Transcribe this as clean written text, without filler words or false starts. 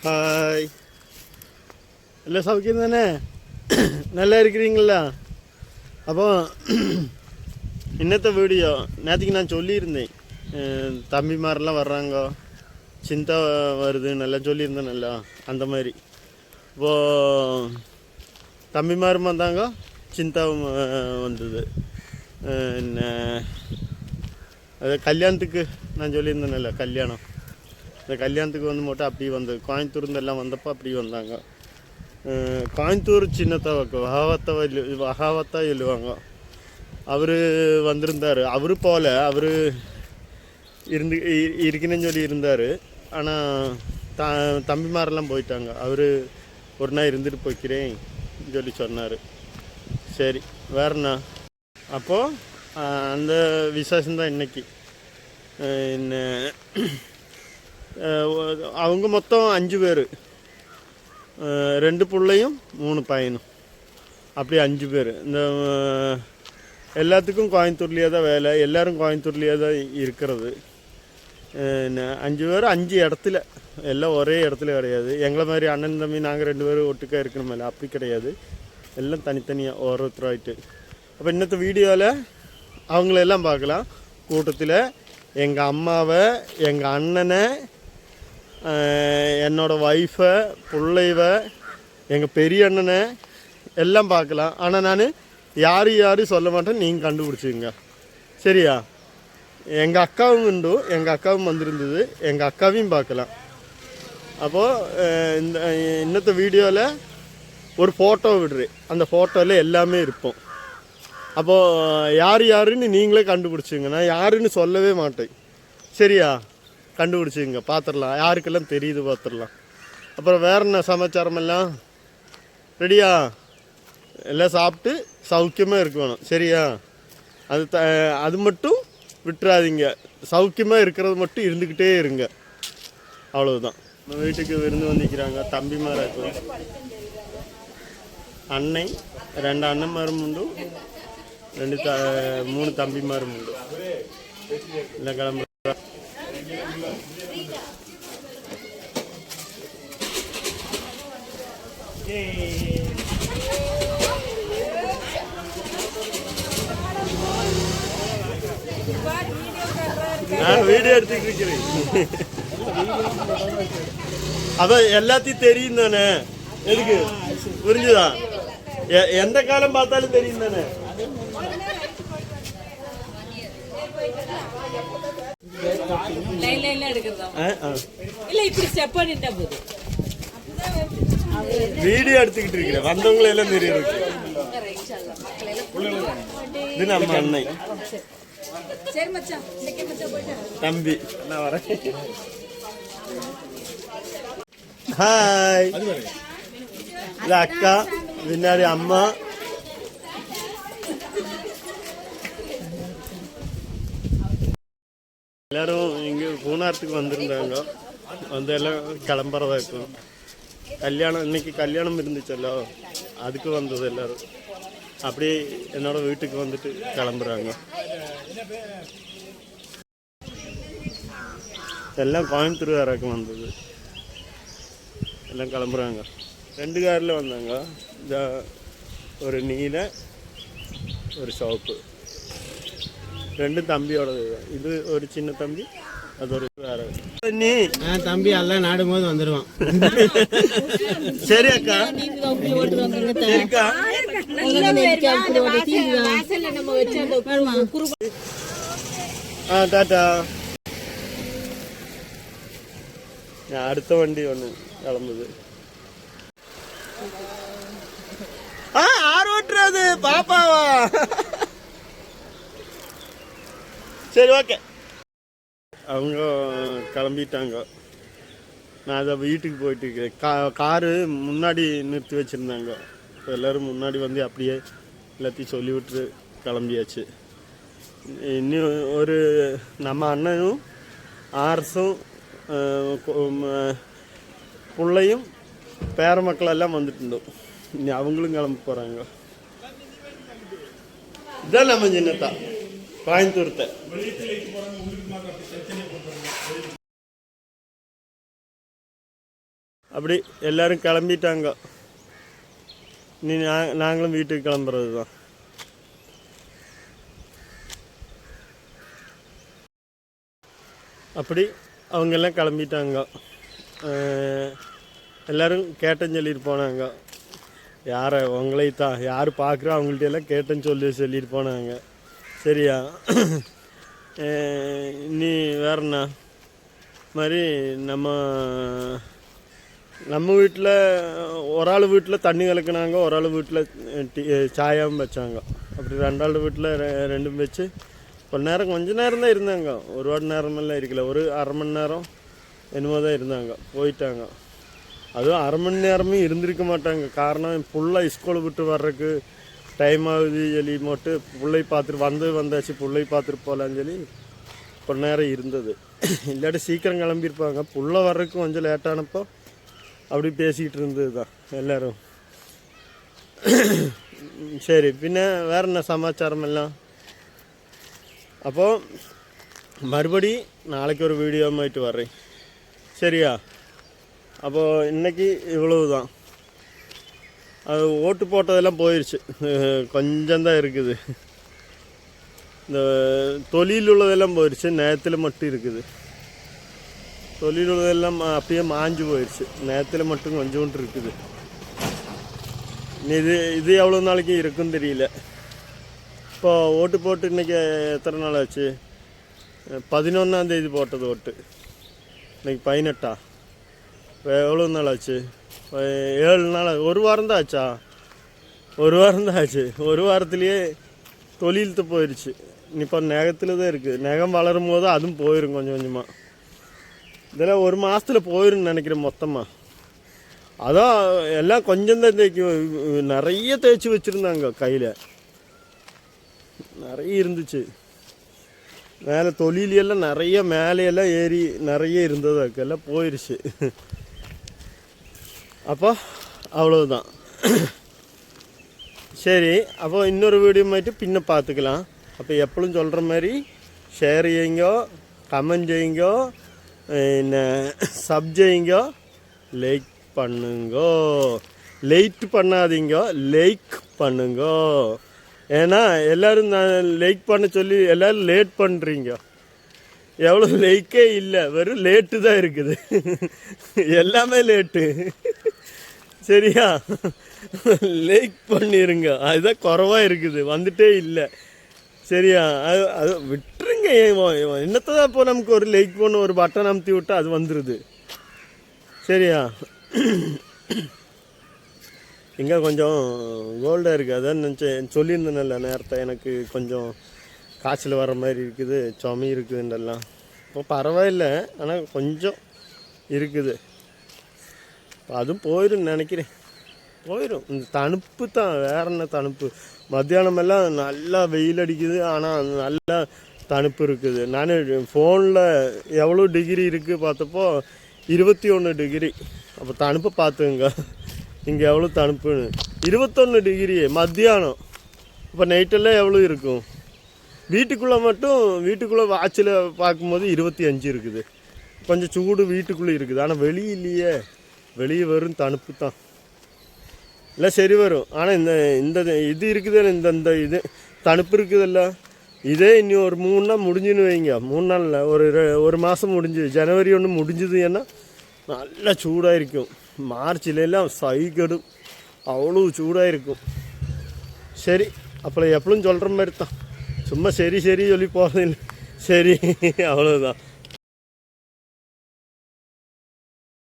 Hi, எல்லாம் சௌக்கியம் தானே? நல்லா இருக்கிறீங்களா? அப்போ இன்னத்த வீடியோ நேற்றுக்கு நான் சொல்லியிருந்தேன், தம்பிமாரெலாம் வர்றாங்க, சிந்தா வருது நல்லா சொல்லியிருந்தேன். நல்லா அந்த மாதிரி இப்போது தம்பிமாரும் வந்தாங்க, சிந்தாவும் வந்தது. என்ன அது கல்யாணத்துக்கு நான் சொல்லியிருந்தேன்ல, கல்யாணம், இந்த கல்யாணத்துக்கு வந்து மட்டும் அப்படி வந்தது. கோயம்புத்தூர்ந்து எல்லாம் வந்தப்போ அப்படி வந்தாங்க. கோயம்புத்தூர் சின்னத்தை வகாவத்தா எழுவாங்க. அவர் வந்திருந்தார். அவர் போல் அவர் இருக்கணும்னு சொல்லி இருந்தார். ஆனால் தம்பிமாரெல்லாம் போயிட்டாங்க. அவர் ஒரு நாள் இருந்துட்டு போய்க்கிறேன் சொல்லி சொன்னார். சரி, வேறண்ணா. அப்போது அந்த விசேஷம்தான் இன்றைக்கி. என்ன அவங்க மொத்தம் 5 பேர், 2 பிள்ளையும் 3 பையனும், அப்படி 5 பேர். இந்த எல்லாத்துக்கும் கோயம்புத்தூர்லேயே தான் வேலை, எல்லோரும் கோயம்புத்தூர்லேயே தான் இருக்கிறது. 5 பேர் 5 இடத்துல, எல்லாம் ஒரே இடத்துல கிடையாது. எங்களை மாதிரி அண்ணன் தம்பி நாங்கள் 2 பேரும் ஒட்டுக்காக இருக்கணுமில்ல, அப்படி கிடையாது. எல்லாம் தனித்தனியாக ஒருத்தராயிட்டு. அப்போ இன்னத்த வீடியோவில் அவங்களெல்லாம் பார்க்கலாம். கூட்டத்தில் எங்கள் அம்மாவை, எங்கள் அண்ணனை, என்னோடய ஒய்ஃபை, பிள்ளைவ, எங்கள் பெரிய அண்ணனை எல்லாம் பார்க்கலாம். ஆனால் நான் யாரும் சொல்ல மாட்டேன், நீங்கள் கண்டுபிடிச்சிங்க. சரியா? எங்கள் அக்காவும் உண்டு, எங்கள் அக்காவும் வந்திருந்தது, எங்கள் அக்காவையும் பார்க்கலாம். அப்போது இன்னத்த வீடியோவில் ஒரு ஃபோட்டோ விடுறேன், அந்த ஃபோட்டோவில் எல்லாமே இருப்போம். அப்போது யாருன்னு நீங்களே கண்டுபிடிச்சிங்க. நான் யாருன்னு சொல்லவே மாட்டேன். சரியா? கண்டுபிடிச்சிங்க, பார்த்துடலாம். யாருக்கெல்லாம் தெரியுது பார்த்துடலாம். அப்புறம் வேற என்ன சமாச்சாரமெல்லாம் ரெடியா? எல்லாம் சாப்பிட்டு சௌக்கியமாக இருக்கணும். சரியா? அது மட்டும் விட்டுறாதீங்க. சௌக்கியமாக இருக்கிறது மட்டும் இருந்துக்கிட்டே இருங்க. அவ்வளவுதான். நம்ம வீட்டுக்கு விருந்து வந்திக்கிறாங்க தம்பிமாராக. அன்னை 2 அண்ணன்மாரும் உண்டு, 3 தம்பிமாரும் உண்டு. இல்லை கிளம்புற நான் வீடியோ எடுத்துக்கிட்டு இருக்கிறேன். அதான் எல்லாத்தையும் தெரியும் தானே. எதுக்கு புரிஞ்சுதா? எந்த காலம் பார்த்தாலும் தெரியும் தானே. வீடியோ எடுத்துக்கிட்டு இருக்கிறேன். வந்தவங்களை எல்லாம் தெரியும். இது நம்ம அன்னை தம்பி. நான் வரேன். ஹாய், இது அக்கா, பின்னாடி அம்மா. எல்லாரும் இங்கே பூனாரத்துக்கு வந்திருந்தாங்க. வந்து எல்லாம் கிளம்புறதா இருக்கும். கல்யாணம் இன்னைக்கு கல்யாணம் இருந்துச்சല്ലോ, அதுக்கு வந்தது எல்லாரும். அப்படியே என்னோட வீட்டுக்கு வந்துட்டு கிளம்புறாங்க. எல்லாம் கோயம்புத்தூர் வேறக்கு வந்தது. எல்லாம் கிளம்புறாங்க. 2 காரில் வந்தாங்க. இந்த ஒரு நீல, ஒரு சிவப்பு, 2 தம்பியோடது. இது ஒரு சின்ன தம்பி, அது ஒரு வேற தம்பி. எல்லாம் நாடும் போது வந்துடுவான். சரி அக்கா, சரிக்கா. டாட்டா. அடுத்த வண்டி ஒன்று கிளம்புது. ஆறு ஓட்டுறது பாப்பாவா? சரி, ஓகே. அவங்க கிளம்பிட்டாங்க. நான் அதை வீட்டுக்கு போயிட்டு இருக்கேன். காரு முன்னாடி நிறுத்தி வச்சுருந்தாங்க. எல்லோரும் முன்னாடி வந்து அப்படியே எல்லாத்தையும் சொல்லிவிட்டு கிளம்பியாச்சு. இன்னும் ஒரு நம்ம அண்ணனும் ஆர்ஸும் பிள்ளையும் பேர மக்களெல்லாம் வந்துட்டு இனி அவங்களும் கிளம்ப போகிறாங்க. இதான் நம்ம சின்னத்தா கோயம்புத்தூர்த்த. அப்படி எல்லோரும் கிளம்பிட்டாங்க. நீ நாங்களும் வீட்டுக்கு கிளம்புறது தான். அப்படி அவங்கெல்லாம் கிளம்பிட்டாங்க. எல்லோரும் கேட்டேன்னு சொல்லிட்டு போனாங்க. யாரை உங்களை தான் யார் பார்க்குறோம் அவங்கள்ட்ட எல்லாம் கேட்டேன்னு சொல்லிட்டு போனாங்க. சரியா? நீ வேறண்ணா மாதிரி நம்ம வீட்டில் ஒரு ஆள் வீட்டில் தண்ணி கலக்கினாங்க, ஒரு ஆள் வீட்டில் சாயாவும் வச்சாங்க. அப்படி 2 ஆள் வீட்டில் ரெண்டும் வச்சு கொஞ்ச நேரம் தான் இருந்தாங்க. ஒரு வாரம் நேரமெல்லாம் இருக்கல, ஒரு அரை மணி நேரம் என்னமோ தான் இருந்தாங்க, போயிட்டாங்க. அதுவும் அரை மணி நேரமும் இருந்திருக்க மாட்டாங்க. காரணம் ஃபுல்லாக ஸ்கூலை விட்டு வர்றதுக்கு டைம் ஆகுது சொல்லி மட்டும் பிள்ளை பார்த்துட்டு வந்தாச்சு பிள்ளை பார்த்துட்டு போகலான்னு சொல்லி கொஞ்ச நேரம் இருந்தது. இல்லாட்டி சீக்கிரம் கிளம்பியிருப்பாங்க. புள்ள வர்றதுக்கு கொஞ்சம் லேட்டானப்போ அப்படி பேசிக்கிட்டு இருந்தது தான் எல்லோரும். சரி, பின்ன வேற என்ன சமாச்சாரம் எல்லாம்? அப்போது மறுபடி நாளைக்கு ஒரு வீடியோ மாயிட்டு வர்றேன். சரியா? அப்போது இன்றைக்கி இவ்வளவு தான். அது ஓட்டு போட்டதெல்லாம் போயிடுச்சு, கொஞ்சம்தான் இருக்குது. இந்த தொழில் உள்ளதெல்லாம் போயிடுச்சு, நேரத்தில் மட்டும் இருக்குது. தொழில் உள்ளதெல்லாம் அப்படியே மாஞ்சு போயிடுச்சு, நேரத்தில் மட்டும் கொஞ்சோண்டு இருக்குது. இது எவ்வளோ நாளைக்கு இருக்குன்னு தெரியல. இப்போ ஓட்டு போட்டு இன்றைக்கி எத்தனை நாள் ஆச்சு? 11ஆம் தேதி போட்டது ஓட்டு. இன்றைக்கி 18ஆ? எவ்வளோ நாள் ஆச்சு? 7 நாள். ஒரு வாரம் தான் ஆச்சா? ஒரு வாரம் தான் ஆச்சு. ஒரு வாரத்துலேயே தொழில்த்து போயிடுச்சு. இப்போ நெகத்தில் தான் இருக்குது. நெகம் வளரும் போது அதுவும் போயிடும் கொஞ்சம் கொஞ்சமாக. இதெல்லாம் ஒரு மாதத்தில் போயிடும்னு நினைக்கிறேன் மொத்தமாக. அதான் எல்லாம் கொஞ்சம் தான் நிறைய தேய்ச்சி வச்சுருந்தாங்க, கையில் நிறைய இருந்துச்சு. மேலே தொழிலெல்லாம் நிறைய மேலையெல்லாம் ஏறி நிறைய இருந்தது, எல்லாம் போயிடுச்சு. அப்போ அவ்வளவுதான். சரி, அப்போ இன்னொரு வீடியோ மாட்டி பின்ன பார்த்துக்கலாம். அப்போ எப்பளும் சொல்கிற மாதிரி ஷேர் செய்யுங்க, கமெண்ட் செய்யுங்க, சப் செய்யுங்க, லைக் பண்ணுங்க. லைட் பண்ணாதீங்க, லைக் பண்ணுங்க. ஏன்னா எல்லோரும் நான் லைக் பண்ண சொல்லி எல்லோரும் லேட் பண்ணுறீங்க. எவ்வளோ லைக்கே இல்லை, வெறும் லேட்டு தான் இருக்குது. எல்லாமே லேட்டு. சரியா? லைக் பண்ணிடுங்க, அதுதான் குறவாக இருக்குது, வந்துட்டே இல்லை. சரியா? அது விட்டுருங்க. என்னத்தான் இப்போ நமக்கு ஒரு லைக் பண்ண ஒரு பட்டன் அமுத்தி விட்டால் அது வந்துடுது. சரியா? இங்கே கொஞ்சம் கோல்டாக இருக்குது, அதான் நினச்சேன். சொல்லியிருந்தேன்ல நேரத்தை, எனக்கு கொஞ்சம் காய்ச்சல் வர மாதிரி இருக்குது, சுமை இருக்குதுன்றெல்லாம். இப்போ பரவாயில்லை, ஆனால் கொஞ்சம் இருக்குது. அதுவும் போயிடும் நினைக்கிறேன், போயிடும். இந்த தணுப்பு தான், வேற என்ன தணுப்பு. மத்தியானமெல்லாம் நல்லா வெயில் அடிக்குது, ஆனால் நல்லா தணுப்பு இருக்குது. நான் ஃபோனில் எவ்வளோ டிகிரி இருக்குது பார்த்தப்போ 21 டிகிரி. அப்போ தணுப்பை பார்த்துங்க, இங்கே எவ்வளோ தணுப்புன்னு. 21 டிகிரி மத்தியானம். இப்போ நைட்டெல்லாம் எவ்வளோ இருக்கும்? வீட்டுக்குள்ளே வாட்சில் பார்க்கும்போது 25 இருக்குது. கொஞ்சம் சூடு வீட்டுக்குள்ளே இருக்குது, ஆனால் வெளியிலேயே வெளியே வரும் தணுப்பு தான். இல்லை சரி வரும். ஆனால் இந்த இது இருக்குது, இந்த இது தணுப்பு இருக்குதுல்ல, இதே இன்னும் ஒரு 3 நாள் முடிஞ்சுன்னு வைங்க. 3 நாளில் ஒரு மாதம் முடிஞ்சு, ஜனவரி 1 முடிஞ்சுது. ஏன்னா நல்லா சூடாக இருக்கும். மார்ச்லாம் சைகடும், அவ்வளோ சூடாக இருக்கும். சரி, அப்புறம் எப்பளும் சொல்கிற மாதிரி தான், சும்மா சரி சொல்லி போகிறதில்லை. சரி, அவ்வளோதான்.